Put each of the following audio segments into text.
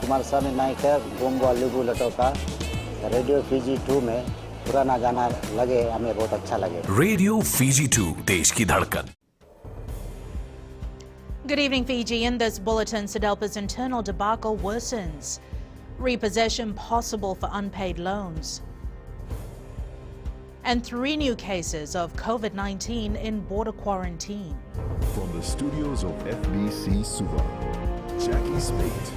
कुमार स्वामी नायक है Gongo लिबू लटोका radio Fiji 2 में पुराना गाना लगे हमें बहुत अच्छा लगे रेडियो फीजी 2 देश की धड़कन. Good evening, Fiji. In this bulletin, SODELPA's internal debacle worsens. Repossession possible for unpaid loans. And 3 new cases of COVID-19 in border quarantine. From the studios of FBC Suva, Jackie Spate.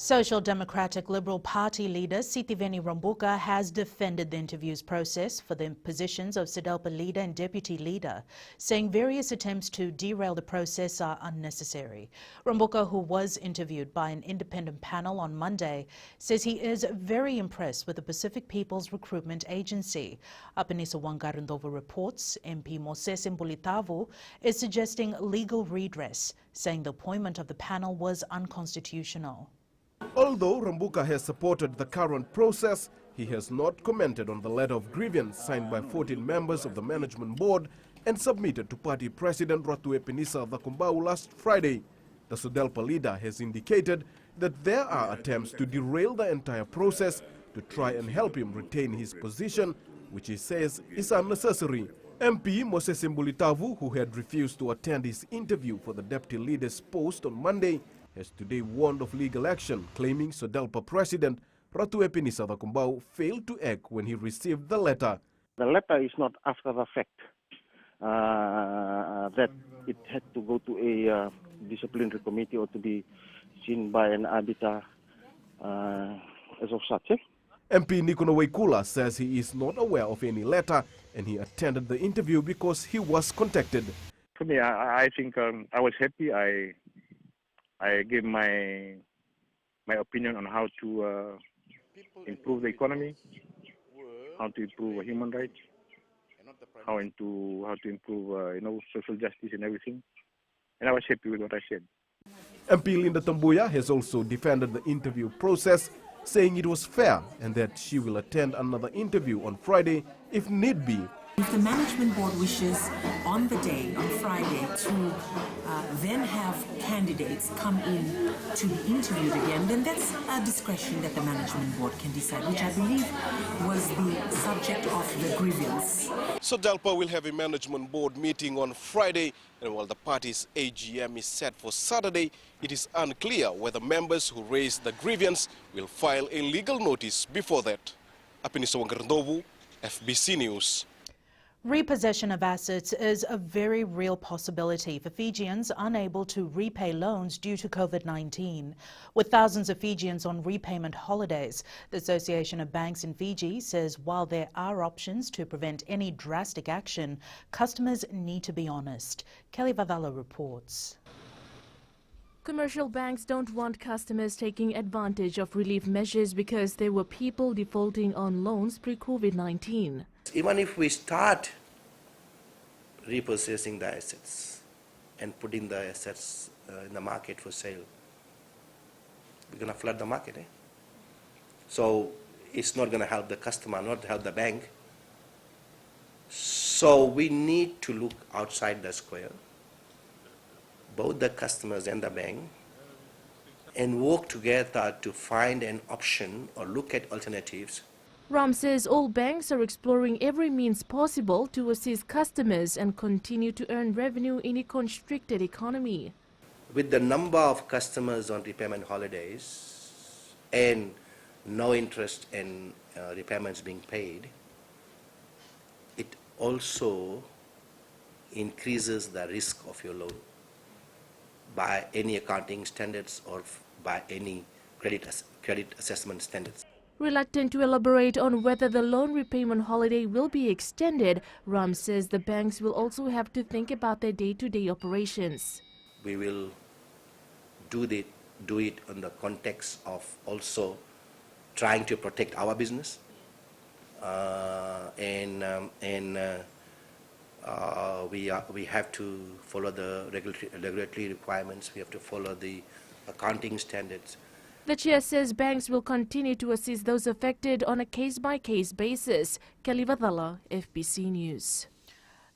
Social Democratic Liberal Party leader Sitiveni Rambuka has defended the interviews process for the positions of SODELPA leader and deputy leader, saying various attempts to derail the process are unnecessary. Rambuka, who was interviewed by an independent panel on Monday, says he is very impressed with the Pacific People's Recruitment Agency. Apanisa Wangarundova reports MP Moses Mbulitavu is suggesting legal redress, saying the appointment of the panel was unconstitutional. Although Rambuka has supported the current process, he has not commented on the letter of grievance signed by 14 members of the management board and submitted to party president Ratu Epinisa Thakumbau last Friday. The SODELPA leader has indicated that there are attempts to derail the entire process to try and help him retain his position, which he says is unnecessary. MP Moses Mbulitavu, who had refused to attend his interview for the deputy leader's post on Monday, has today warned of legal action, claiming SODELPA President Ratu Epinisa Thakumbau failed to act when he received the letter. The letter is not after the fact that it had to go to a disciplinary committee or to be seen by an arbiter as of such. MP Nikono Waikula says he is not aware of any letter and he attended the interview because he was contacted. For me, I think I was happy. I gave my opinion on how to improve the economy, how to improve human rights, how to improve social justice and everything. And I was happy with what I said. MP Linda Tambuya has also defended the interview process, saying it was fair and that she will attend another interview on Friday if need be. If the management board wishes on the day, on Friday, to then have candidates come in to be interviewed again, then that's a discretion that the management board can decide, which I believe was the subject of the grievance. SODELPA will have a management board meeting on Friday, and while the party's AGM is set for Saturday, it is unclear whether members who raised the grievance will file a legal notice before that. Apanisa Wangarundova, FBC News. Repossession of assets is a very real possibility for Fijians unable to repay loans due to COVID-19. With thousands of Fijians on repayment holidays, the Association of Banks in Fiji says while there are options to prevent any drastic action, customers need to be honest. Kelly Vavala reports. Commercial banks don't want customers taking advantage of relief measures because there were people defaulting on loans pre-COVID-19. Even if we start repossessing the assets and putting the assets in the market for sale, we're going to flood the market. So it's not going to help the customer, not help the bank. So we need to look outside the square, both the customers and the bank, and work together to find an option or look at alternatives. Ram says all banks are exploring every means possible to assist customers and continue to earn revenue in a constricted economy. With the number of customers on repayment holidays and no interest in repayments being paid, it also increases the risk of your loan by any accounting standards or by any credit assessment standards. Reluctant to elaborate on whether the loan repayment holiday will be extended, Ram says the banks will also have to think about their day-to-day operations. We will do it in the context of also trying to protect our business we have to follow the regulatory requirements. We have to follow the accounting standards. The chair says banks will continue to assist those affected on a case-by-case basis. Kelly Vadala, FBC News.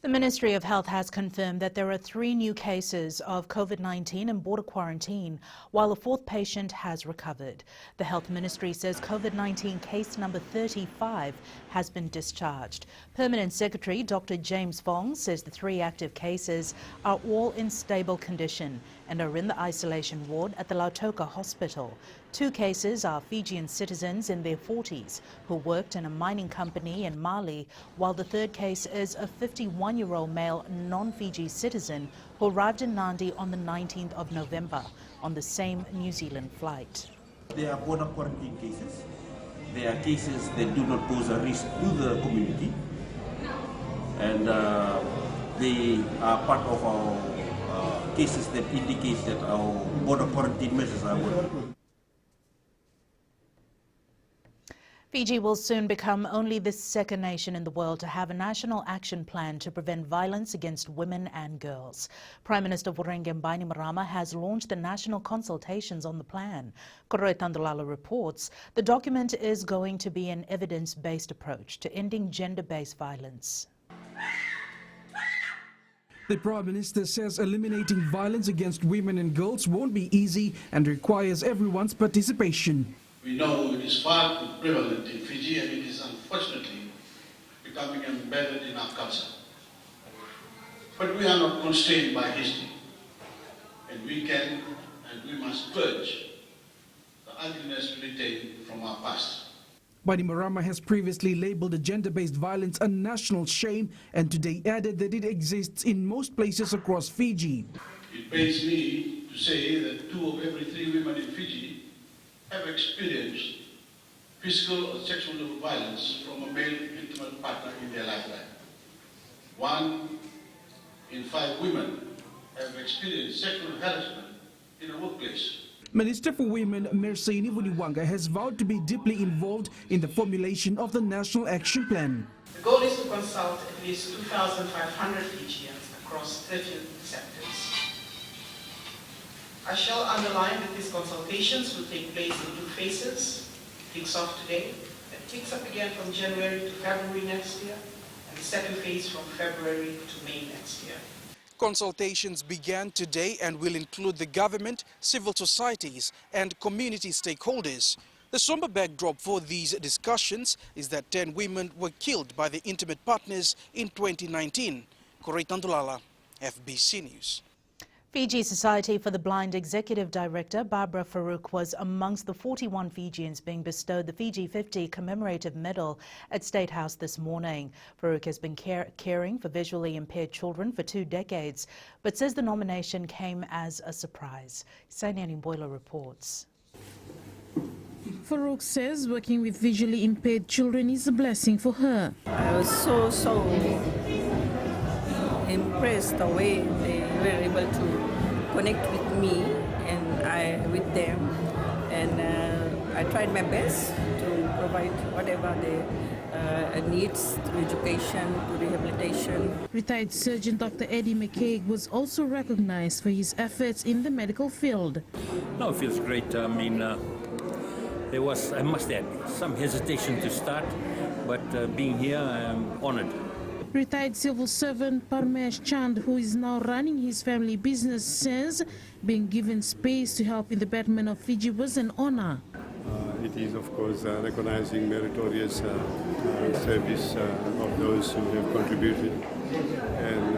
The Ministry of Health has confirmed that there are 3 new cases of COVID-19 in border quarantine, while a 4th patient has recovered. The Health Ministry says COVID-19 case number 35 has been discharged. Permanent Secretary Dr. James Fong says the 3 active cases are all in stable condition and are in the isolation ward at the Lautoka Hospital. 2 cases are Fijian citizens in their 40s who worked in a mining company in Mali, while the 3rd case is a 51-year-old male non-Fiji citizen who arrived in Nadi on the 19th of November on the same New Zealand flight. They are border quarantine cases. They are cases that do not pose a risk to the community, and they are part of our cases that indicate that our border quarantine measures are working. Fiji will soon become only the 2nd nation in the world to have a national action plan to prevent violence against women and girls. Prime Minister Vorengen Bainimarama has launched the national consultations on the plan. Koroi Tandulala reports the document is going to be an evidence-based approach to ending gender-based violence. The Prime Minister says eliminating violence against women and girls won't be easy and requires everyone's participation. We know it is far too prevalent in Fiji, and it is unfortunately becoming embedded in our culture. But we are not constrained by history, and we can and we must purge the ugliness retained from our past. Bainimarama has previously labelled the gender-based violence a national shame and today added that it exists in most places across Fiji. It pains me to say that 2 of every 3 women in Fiji have experienced physical or sexual violence from a male intimate partner in their lifetime. 1 in 5 women have experienced sexual harassment in a workplace. Minister for Women Mersini Vuniwanga has vowed to be deeply involved in the formulation of the National Action Plan. The goal is to consult at least 2,500 Fijians across 13 sectors. I shall underline that these consultations will take place in 2 phases. It kicks off today, it kicks up again from January to February next year, and the 2nd phase from February to May next year. Consultations began today and will include the government, civil societies and community stakeholders. The somber backdrop for these discussions is that 10 women were killed by their intimate partners in 2019. Koroi Tandulala, FBC News. Fiji Society for the Blind Executive Director Barbara Farouk was amongst the 41 Fijians being bestowed the Fiji 50 Commemorative Medal at State House this morning. Farouk has been caring for visually impaired children for 2 decades, but says the nomination came as a surprise. Sainiani Boiler reports. Farouk says working with visually impaired children is a blessing for her. I was so impressed the way they were able to connect with me and I with them, and I tried my best to provide whatever they needs to education, to rehabilitation. Retired Surgeon Dr. Eddie McCaig was also recognized for his efforts in the medical field. No, it feels great. I mean, there was, I must add, some hesitation to start, but being here, I'm honored. Retired civil servant Parmesh Chand, who is now running his family business, says being given space to help in the betterment of Fiji was an honor. It is, of course, recognizing meritorious service of those who have contributed, and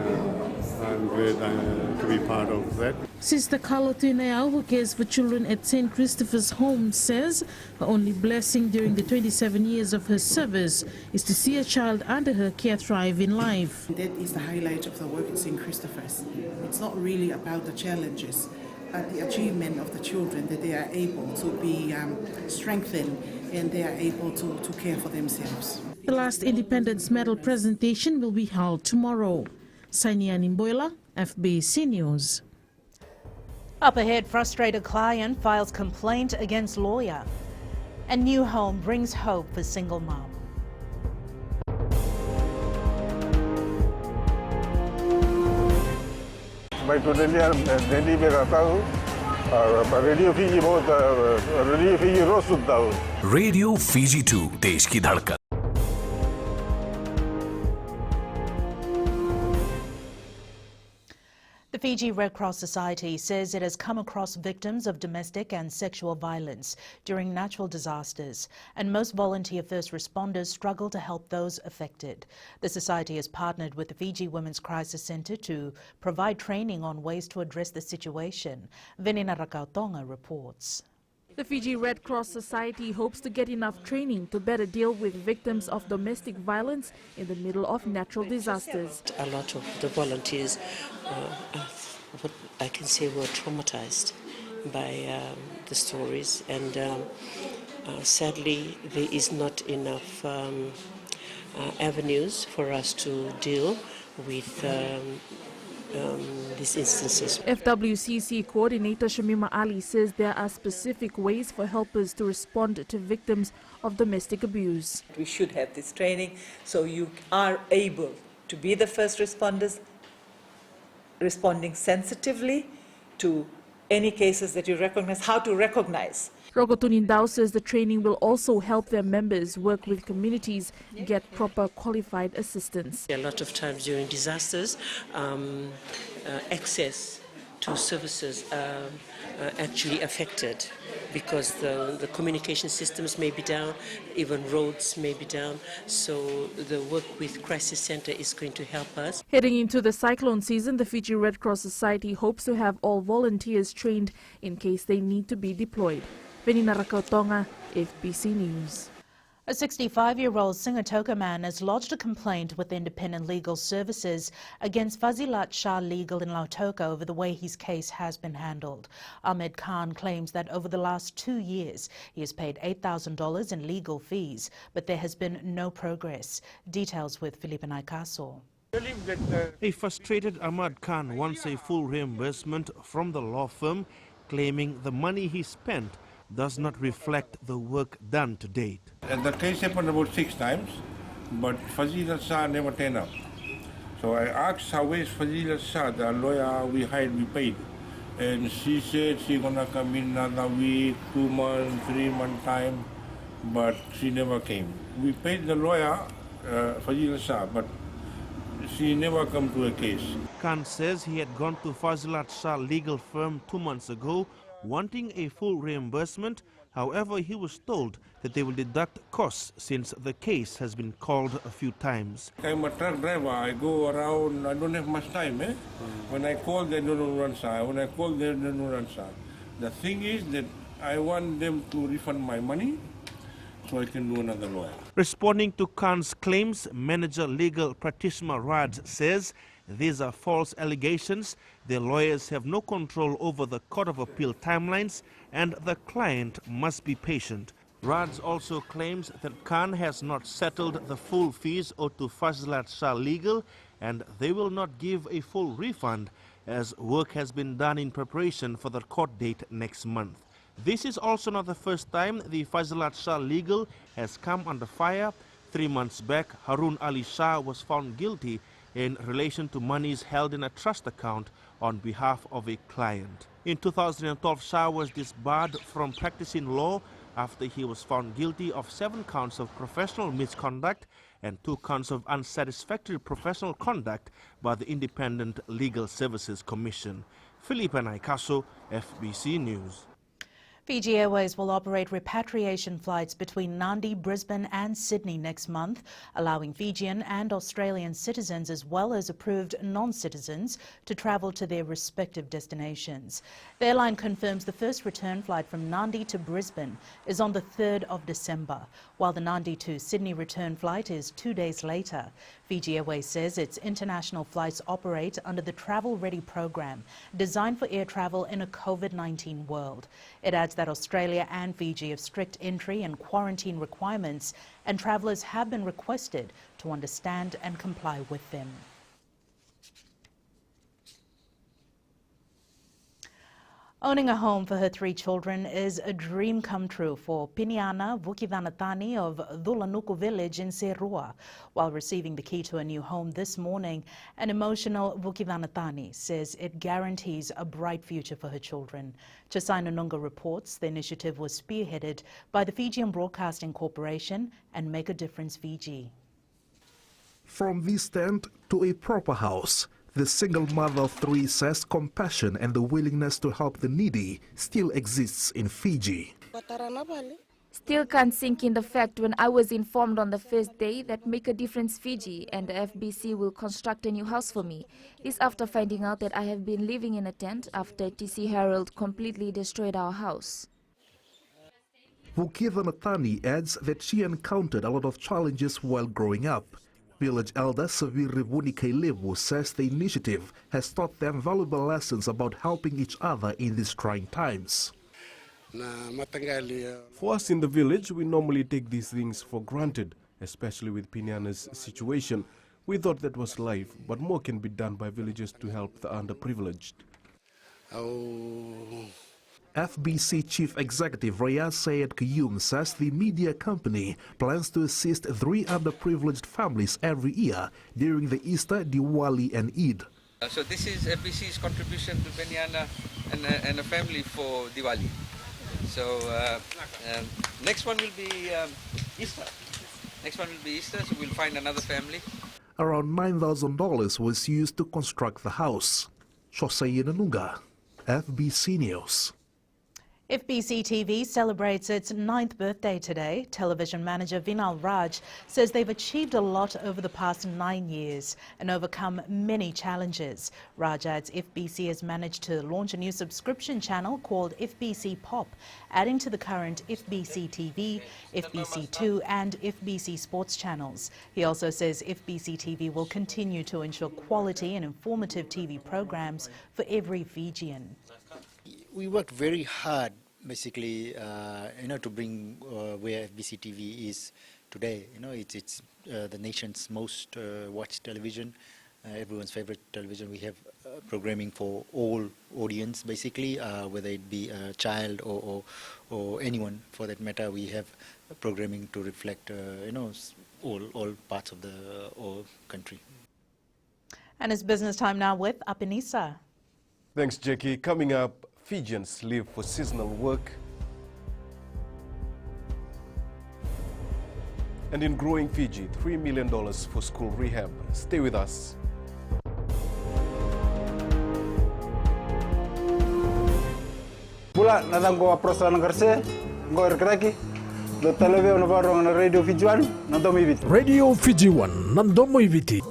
I'm glad to be part of that. Sister Carlo Tuineau, who cares for children at St. Christopher's Home, says her only blessing during the 27 years of her service is to see a child under her care thrive in life. That is the highlight of the work at St. Christopher's. It's not really about the challenges, but the achievement of the children, that they are able to be strengthened and they are able to care for themselves. The last Independence Medal presentation will be held tomorrow. Sainiani Mboila, FBC News. Up ahead, frustrated client files complaint against lawyer. And new home brings hope for single mom. मैं दिल्ली में रहता हूँ और radio Fiji रोज सुनता हूँ. Radio Fiji 2 देश की धड़कन. Fiji Red Cross Society says it has come across victims of domestic and sexual violence during natural disasters, and most volunteer first responders struggle to help those affected. The Society has partnered with the Fiji Women's Crisis Centre to provide training on ways to address the situation. Venina Rakautonga reports. The Fiji Red Cross Society hopes to get enough training to better deal with victims of domestic violence in the middle of natural disasters. A lot of the volunteers, what I can say, were traumatized by the stories, and sadly there is not enough avenues for us to deal with these instances. FWCC coordinator Shamima Ali says there are specific ways for helpers to respond to victims of domestic abuse. We should have this training so you are able to be the first responders, responding sensitively to any cases that you recognize, how to recognize. Rogotunindao says the training will also help their members work with communities, get proper qualified assistance. A lot of times during disasters, access to services are actually affected because the communication systems may be down, even roads may be down. So the work with Crisis Centre is going to help us. Heading into the cyclone season, the Fiji Red Cross Society hopes to have all volunteers trained in case they need to be deployed. Venina Rakautonga, FBC News. A 65-year-old Singatoka man has lodged a complaint with Independent Legal Services against Fazilat Shah Legal in Lautoka over the way his case has been handled. Ahmed Khan claims that over the last 2 years he has paid $8,000 in legal fees, but there has been no progress. Details with Felipe Naikaso. A frustrated Ahmad Khan wants a full reimbursement from the law firm, claiming the money he spent does not reflect the work done to date. And the case happened about 6 times, but Fazilat Shah never turned up. So I asked how is Fazilat Shah, the lawyer we hired, we paid. And she said she's gonna come in another week, 2 months, 3 month time, but she never came. We paid the lawyer, Fazilat Shah, but she never come to a case. Khan says he had gone to Fazilat Shah legal firm 2 months ago wanting a full reimbursement. However, he was told that they will deduct costs since the case has been called a few times. I'm a truck driver. I go around. I don't have much time. When I call, they don't answer. When I call, they don't answer. The thing is that I want them to refund my money so I can do another lawyer. Responding to Khan's claims, manager legal practitioner Raj says these are false allegations. Their lawyers have no control over the Court of Appeal timelines, and the client must be patient. Raj also claims that Khan has not settled the full fees owed to Fazilat Shah Legal, and they will not give a full refund as work has been done in preparation for the court date next month. This is also not the first time the Fazilat Shah Legal has come under fire. 3 months back, Harun Ali Shah was found guilty in relation to monies held in a trust account on behalf of a client. In 2012, Shah was disbarred from practicing law after he was found guilty of 7 counts of professional misconduct and 2 counts of unsatisfactory professional conduct by the Independent Legal Services Commission. Felipe Naikaso, FBC News. Fiji Airways will operate repatriation flights between Nadi, Brisbane and Sydney next month, allowing Fijian and Australian citizens as well as approved non-citizens to travel to their respective destinations. The airline confirms the first return flight from Nadi to Brisbane is on the 3rd of December, while the Nadi to Sydney return flight is 2 days later. Fiji Airways says its international flights operate under the Travel Ready program, designed for air travel in a COVID-19 world. It adds that Australia and Fiji have strict entry and quarantine requirements, and travellers have been requested to understand and comply with them. Owning a home for her 3 children is a dream come true for Piniana Vukivanatani of Dhulanuku village in Serua. While receiving the key to a new home this morning, an emotional Vukivanatani says it guarantees a bright future for her children. Chasai Nunga reports the initiative was spearheaded by the Fijian Broadcasting Corporation and Make a Difference Fiji. From this tent to a proper house, The single mother of three says compassion and the willingness to help the needy still exists in Fiji. Still can't sink in the fact when I was informed on the first day that Make a Difference Fiji and the FBC will construct a new house for me. This after finding out that I have been living in a tent after TC Herald completely destroyed our house. Vukitha Natani adds that she encountered a lot of challenges while growing up. Village elder Savir Rivuni Kailevu says the initiative has taught them valuable lessons about helping each other in these trying times. For us in the village, we normally take these things for granted, especially with Pinyana's situation. We thought that was life, but more can be done by villagers to help the underprivileged. FBC Chief Executive Rayaz Sayed Kayum says the media company plans to assist 3 underprivileged families every year during the Easter, Diwali and Eid. So this is FBC's contribution to Pinyana and a family for Diwali. So next one will be Easter. Next one will be Easter, so we'll find another family. Around $9,000 was used to construct the house. Shosai Nanunga, FBC News. FBC TV celebrates its 9th birthday today. Television manager Vinal Raj says they've achieved a lot over the past 9 years and overcome many challenges. Raj adds FBC has managed to launch a new subscription channel called FBC Pop, adding to the current FBC TV, FBC2 and FBC Sports channels. He also says FBC TV will continue to ensure quality and informative TV programs for every Fijian. We worked very hard, basically, to bring where FBC TV is today. It's the nation's most watched television, everyone's favorite television. We have programming for all audience, basically, whether it be a child or anyone for that matter. We have programming to reflect, all parts of the country. And it's business time now with Apinisa. Thanks, Jackie. Coming up, Fijians live for seasonal work. And in growing Fiji, $3 million for school rehab. Stay with us. Pula natango aprosra nangarse ngor kraki do televe ono varong na Radio Fiji 1 nandomo ibiti. Radio Fiji 1 nandomo ibiti.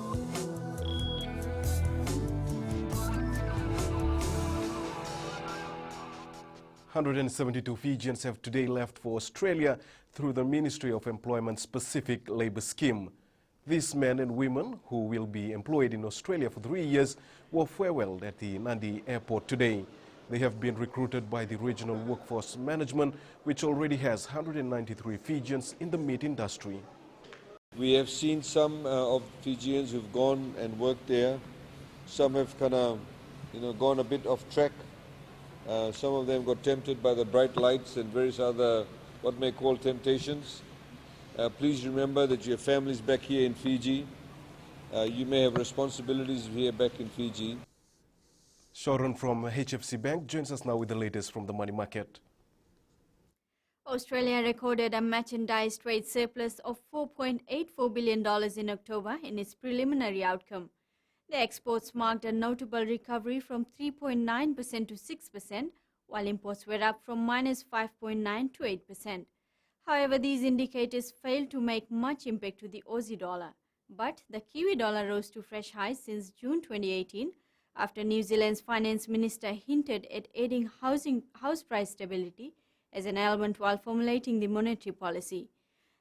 $172 Fijians have today left for Australia through the Ministry of Employment's Specific Labour Scheme. These men and women, who will be employed in Australia for 3 years, were farewelled at the Nadi airport today. They have been recruited by the Regional Workforce Management, which already has 193 Fijians in the meat industry. We have seen some of Fijians who've gone and worked there. Some have kind of, gone a bit off track. Some of them got tempted by the bright lights and various other, what may call temptations. Please remember that you have families back here in Fiji. You may have responsibilities here back in Fiji. Sharon from HFC Bank joins us now with the latest from the money market. Australia recorded a merchandise trade surplus of $4.84 billion in October in its preliminary outcome. The exports marked a notable recovery from 3.9% to 6%, while imports were up from -5.9% to 8%. However, these indicators failed to make much impact to the Aussie dollar. But the Kiwi dollar rose to fresh highs since June 2018, after New Zealand's finance minister hinted at aiding house price stability as an element while formulating the monetary policy.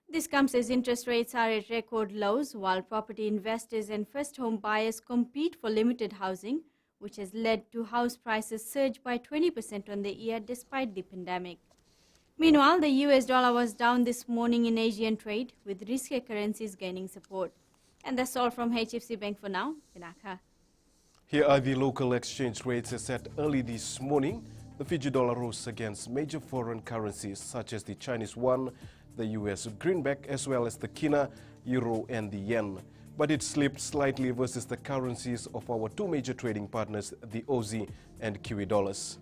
This comes as interest rates are at record lows, while property investors and first-home buyers compete for limited housing, which has led to house prices surge by 20% on the year despite the pandemic. Meanwhile, the US dollar was down this morning in Asian trade, with riskier currencies gaining support. And that's all from HFC Bank for now. Vinaka. Here are the local exchange rates as set early this morning. The Fiji dollar rose against major foreign currencies such as the Chinese yuan, the US greenback, as well as the kina, euro and the yen. But it slipped slightly versus the currencies of our two major trading partners, the Aussie and Kiwi dollars.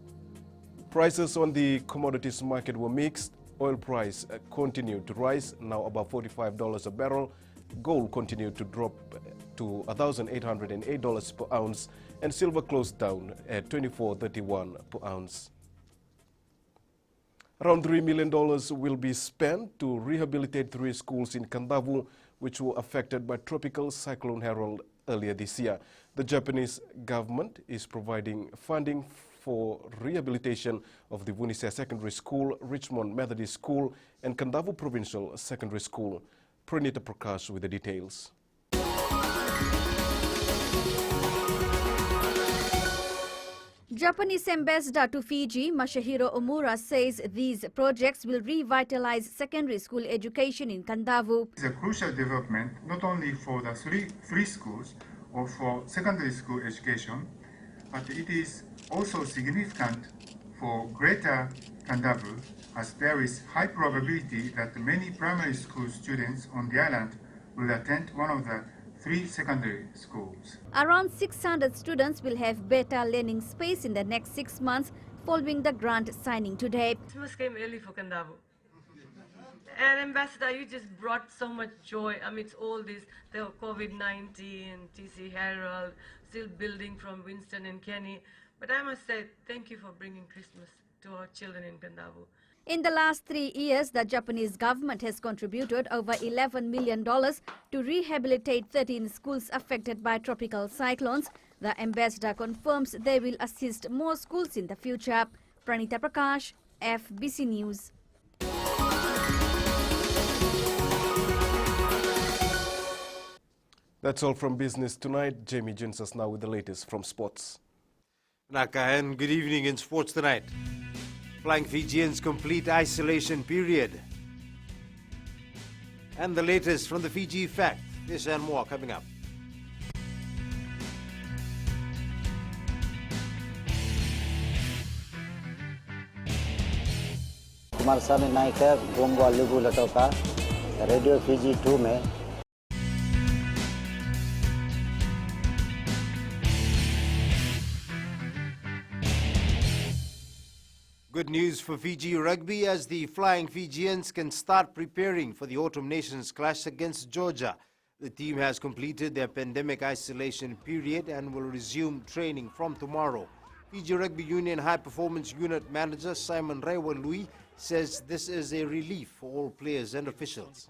Prices on the commodities market were mixed. Oil price continued to rise, now above $45 a barrel. Gold continued to drop to $1,808 per ounce, and silver closed down at $24.31 per ounce. Around $3 million will be spent to rehabilitate 3 schools in Kandavu, which were affected by Tropical Cyclone Harold earlier this year. The Japanese government is providing funding for rehabilitation of the Vunise Secondary School, Richmond Methodist School, and Kandavu Provincial Secondary School. Pranita Prakash with the details. Japanese ambassador to Fiji, Masahiro Omura, says these projects will revitalize secondary school education in Kandavu. It's a crucial development not only for the three schools or for secondary school education, but it is also significant for Greater Kandavu, as there is high probability that many primary school students on the island will attend one of the 3 secondary schools. Around 600 students will have better learning space in the next 6 months following the grant signing today. Christmas came early for Kandavu. And Ambassador, you just brought so much joy amidst all this. There were COVID-19, TC Harold, still building from Winston and Kenny. But I must say, thank you for bringing Christmas to our children in Kandavu. In the last 3 years, the Japanese government has contributed over $11 million to rehabilitate 13 schools affected by tropical cyclones. The ambassador confirms they will assist more schools in the future. Pranita Prakash, FBC News. That's all from Business Tonight. Jamie joins us now with the latest from sports. Naka, and good evening in Sports Tonight. Flying Fijians complete isolation period. And the latest from the Fiji Fact. This and more coming up. Kumar स्वामी नाइक है गोमगो लिबू लटो का radio Fiji 2 में Good news for Fiji rugby as the Flying Fijians can start preparing for the Autumn Nations clash against Georgia. The team has completed their pandemic isolation period and will resume training from tomorrow. Fiji Rugby Union High Performance Unit Manager Simon Raiwa-Lui says this is a relief for all players and officials.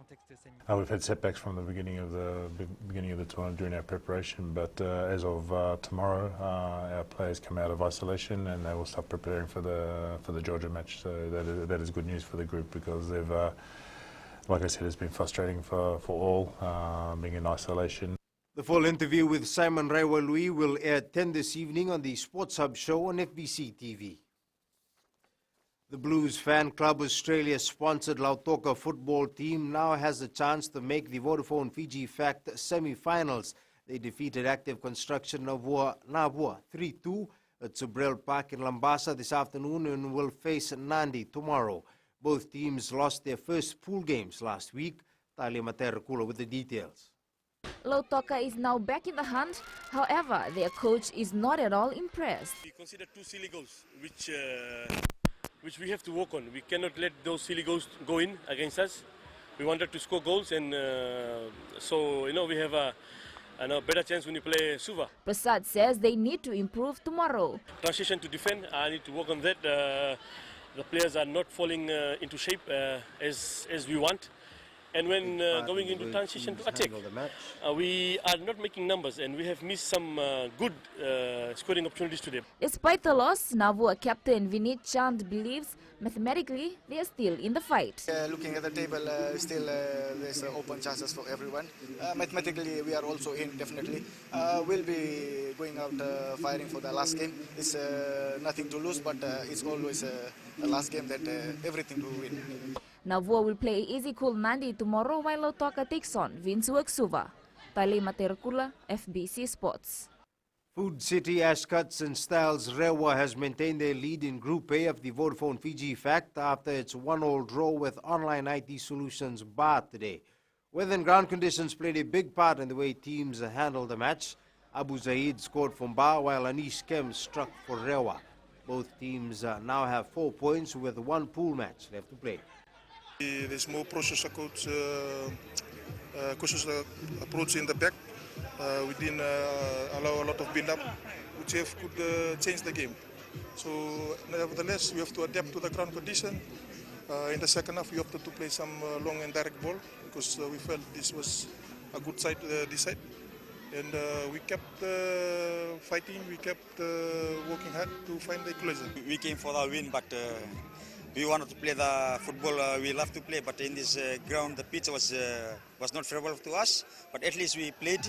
We've had setbacks from the beginning of the tournament during our preparation, but as of tomorrow, our players come out of isolation and they will start preparing for the Georgia match. So that is good news for the group because they've, like I said, it's been frustrating for all being in isolation. The full interview with Simon Raiwa-Lui will air at 10 this evening on the Sports Hub show on FBC TV. The Blues Fan Club Australia-sponsored Lautoka football team now has a chance to make the Vodafone Fiji Fact semi-finals. They defeated Active Construction Navua 3-2 at Subrel Park in Lambasa this afternoon and will face Nandi tomorrow. Both teams lost their first pool games last week. Talia Materakula with the details. Lautoka is now back in the hunt. However, their coach is not at all impressed. We consider 2 silly goals, which we have to work on. We cannot let those silly goals go in against us. We wanted to score goals, and so we have a better chance when we play Suva. Prasad says they need to improve tomorrow. Transition to defend, I need to work on that. The players are not falling into shape as we want. And when going into transition to attack, we are not making numbers and we have missed some good scoring opportunities today. Despite the loss, Navua captain Vinit Chand believes mathematically they are still in the fight. Looking at the table, still there's open chances for everyone. Mathematically, we are also in, definitely. We'll be going out fighting for the last game. It's nothing to lose, but it's always a last game that everything to win. Navua will play Easy Cool Nandi tomorrow while Lautoka takes on Vinsuak Suva. Tali Materakula, FBC Sports. Food City Ashcuts and Styles Rewa has maintained their lead in Group A of the Vodafone Fiji Fact after its 1-1 draw with online IT solutions Bar today. Weather and ground conditions played a big part in the way teams handled the match. Abu Zaid scored from Bar while Anish Kem struck for Rewa. Both teams now have 4 points with 1 pool match left to play. There's more cautious approach in the back. We didn't allow a lot of build-up, which could change the game. So nevertheless, we have to adapt to the ground condition. In the second half, we opted to play some long and direct ball because we felt this was a good side this side. And we kept fighting, we kept working hard to find the equalizer. We came for the win, but we wanted to play the football we love to play. But in this ground, the pitch was not favorable to us. But at least we played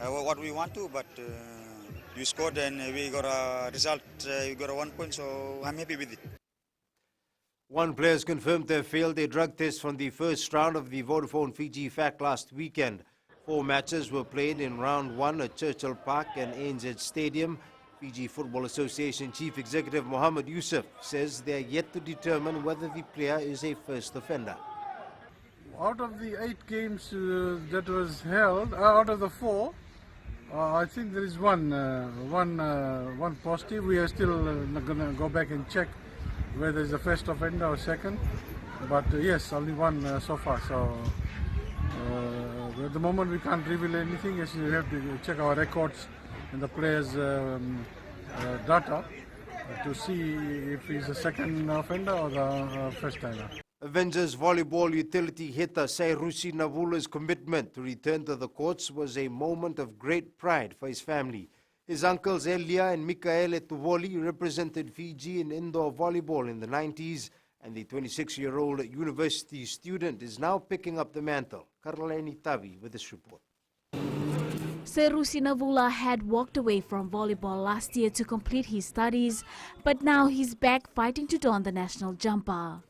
what we want to. But we scored and we got a result. We got a 1 point, so I'm happy with it. One player has confirmed they failed their drug test from the first round of the Vodafone Fiji FAC last weekend. 4 matches were played in round 1 at Churchill Park and ANZ Stadium. Fiji Football Association Chief Executive Mohammed Yusuf says they are yet to determine whether the player is a first offender. Out of the 8 games that was held, out of the 4, I think there is one positive. We are still going to go back and check whether it's a first offender or second. But yes, only one so far. So at the moment we can't reveal anything. Yes, we have to check our records and the players' data to see if he's a second offender or the first timer. Avengers volleyball utility hitter Sairusi Navula's commitment to return to the courts was a moment of great pride for his family. His uncles Elia and Mikaele Tuvoli represented Fiji in indoor volleyball in the 90s, and the 26-year-old university student is now picking up the mantle. Karleni Tavi with this report. Sairusi Navula had walked away from volleyball last year to complete his studies, but now he's back fighting to don the national jumper.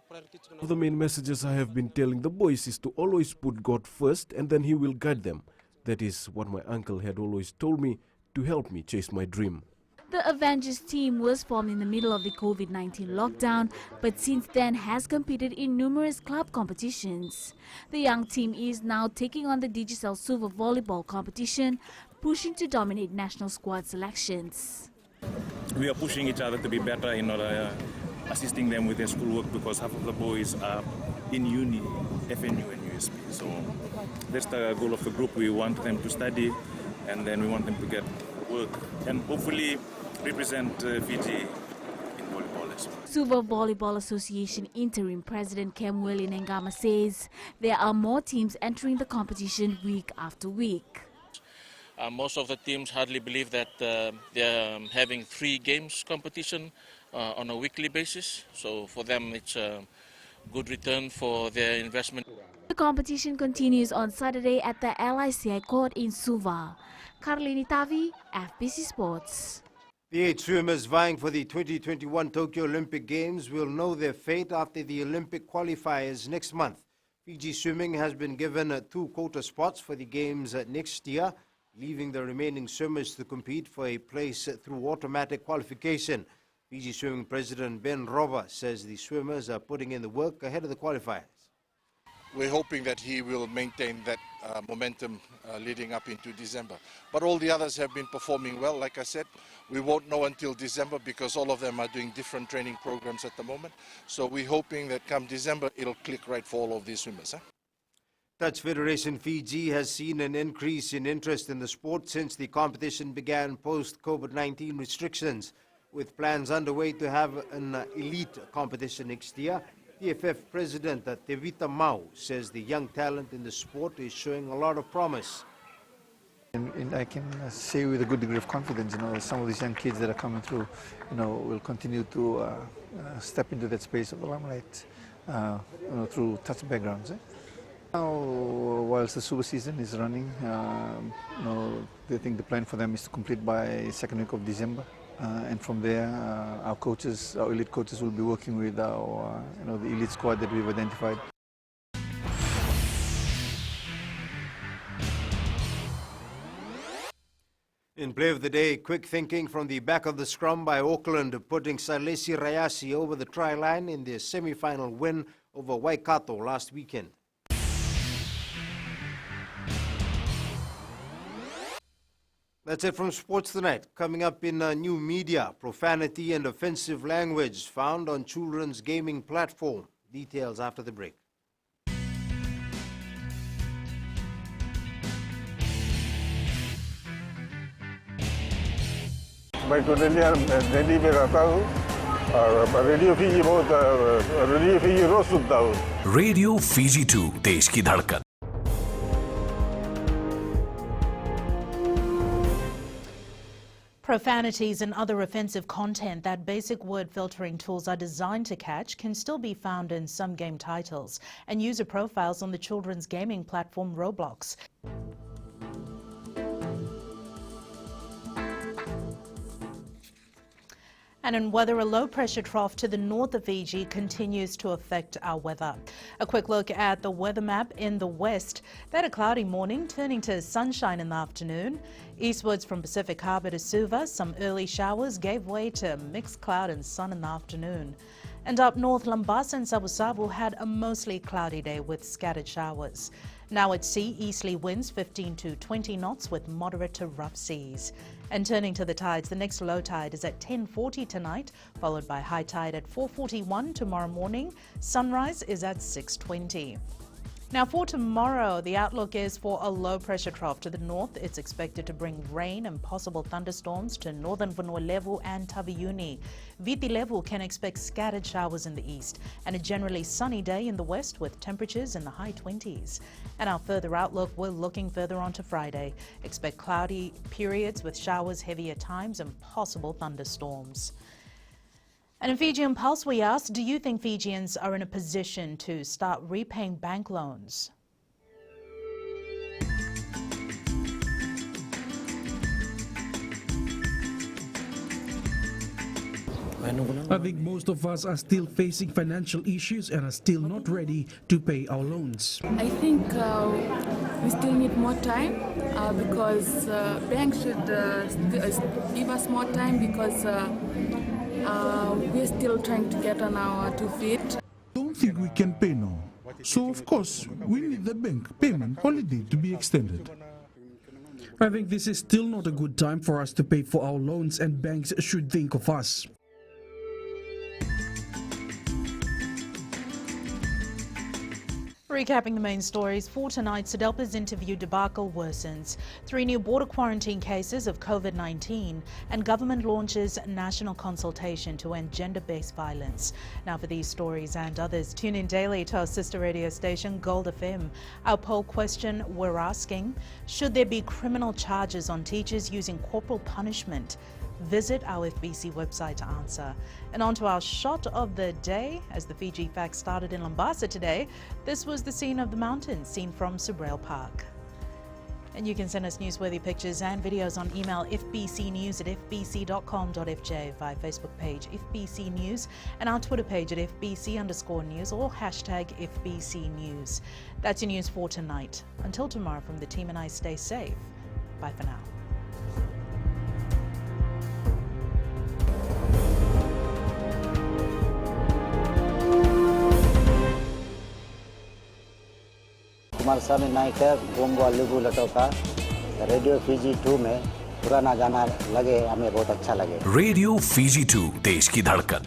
One of the main messages I have been telling the boys is to always put God first and then He will guide them. That is what my uncle had always told me to help me chase my dream. The Avengers team was formed in the middle of the COVID-19 lockdown, but since then has competed in numerous club competitions. The young team is now taking on the Digicel Suva volleyball competition, pushing to dominate national squad selections. We are pushing each other to be better in order assisting them with their schoolwork because half of the boys are in uni, FNU and USP. So that's the goal of the group. We want them to study and then we want them to get work and hopefully represent Fiji in volleyball as well. Suva Volleyball Association Interim President Kemueli Nengama says there are more teams entering the competition week after week. Most of the teams hardly believe that they're having 3 games competition on a weekly basis. So for them it's a good return for their investment. The competition continues on Saturday at the LICI court in Suva. Karlini Tavi, FBC Sports. The 8 swimmers vying for the 2021 Tokyo Olympic Games will know their fate after the Olympic qualifiers next month. Fiji Swimming has been given 2 quota spots for the Games next year, leaving the remaining swimmers to compete for a place through automatic qualification. Fiji Swimming President Ben Roba says the swimmers are putting in the work ahead of the qualifiers. We're hoping that he will maintain that momentum leading up into December. But all the others have been performing well. Like I said, we won't know until December because all of them are doing different training programs at the moment. So we're hoping that come December, it'll click right for all of these swimmers. Touch Federation Fiji has seen an increase in interest in the sport since the competition began post-COVID-19 restrictions. With plans underway to have an elite competition next year, TFF President Tevita Mau says the young talent in the sport is showing a lot of promise. And I can say with a good degree of confidence, some of these young kids that are coming through, will continue to step into that space of the limelight, through touch backgrounds. Now, whilst the Super season is running, they think the plan for them is to complete by second week of December. And from there, our coaches, our elite coaches will be working with our, the elite squad that we've identified. In play of the day, quick thinking from the back of the scrum by Auckland, putting Salesi Rayasi over the try line in their semi-final win over Waikato last weekend. That's it from Sports Tonight. Coming up in new media, profanity and offensive language found on children's gaming platform. Details after the break. मैं तो दिल्ली में रहता हूँ और radio Fiji रोज सुनता हूँ। Radio Fiji 2 देश की धड़कन। Profanities and other offensive content that basic word filtering tools are designed to catch can still be found in some game titles and user profiles on the children's gaming platform Roblox. And in weather, a low-pressure trough to the north of Fiji continues to affect our weather. A quick look at the weather map in the west. They had a cloudy morning, turning to sunshine in the afternoon. Eastwards from Pacific Harbour to Suva, some early showers gave way to mixed cloud and sun in the afternoon. And up north, Lambasa and Sabu had a mostly cloudy day with scattered showers. Now at sea, easterly winds 15 to 20 knots with moderate to rough seas. And turning to the tides, the next low tide is at 10:40 tonight, followed by high tide at 4:41 tomorrow morning. Sunrise is at 6:20. Now for tomorrow, the outlook is for a low-pressure trough to the north. It's expected to bring rain and possible thunderstorms to northern Vanua Levu and Taveuni. Viti Levu can expect scattered showers in the east and a generally sunny day in the west with temperatures in the high 20s. And our further outlook, we're looking further on to Friday. Expect cloudy periods with showers heavy at times and possible thunderstorms. And in Fijian Pulse, we asked, do you think Fijians are in a position to start repaying bank loans? I think most of us are still facing financial issues and are still not ready to pay our loans. I think we still need more time because banks should give us more time because we're still trying to get on our 2 feet. Don't think we can pay now. So of course we need the bank payment holiday to be extended. I think this is still not a good time for us to pay for our loans and banks should think of us. Recapping the main stories for tonight, SODELPA's interview debacle worsens. 3 new border quarantine cases of COVID-19 and government launches national consultation to end gender-based violence. Now for these stories and others, tune in daily to our sister radio station Gold FM. Our poll question we're asking, should there be criminal charges on teachers using corporal punishment? Visit our FBC website to answer. And on to our shot of the day. As the Fiji Facts started in Lambasa today, this was the scene of the mountains seen from SODELPA Park. And you can send us newsworthy pictures and videos on email fbcnews@fbc.com.fj, via Facebook page FBC News and our Twitter page at FBC_news or hashtag FBC News. That's your news for tonight. Until tomorrow, from the team and I, stay safe. Bye for now. Kumar साहब ने नायक है Gongo लिबू लटोका radio Fiji 2 में पुराना गाना लगे हमें बहुत अच्छा लगे। रेडियो फीजी 2 देश की धड़कन।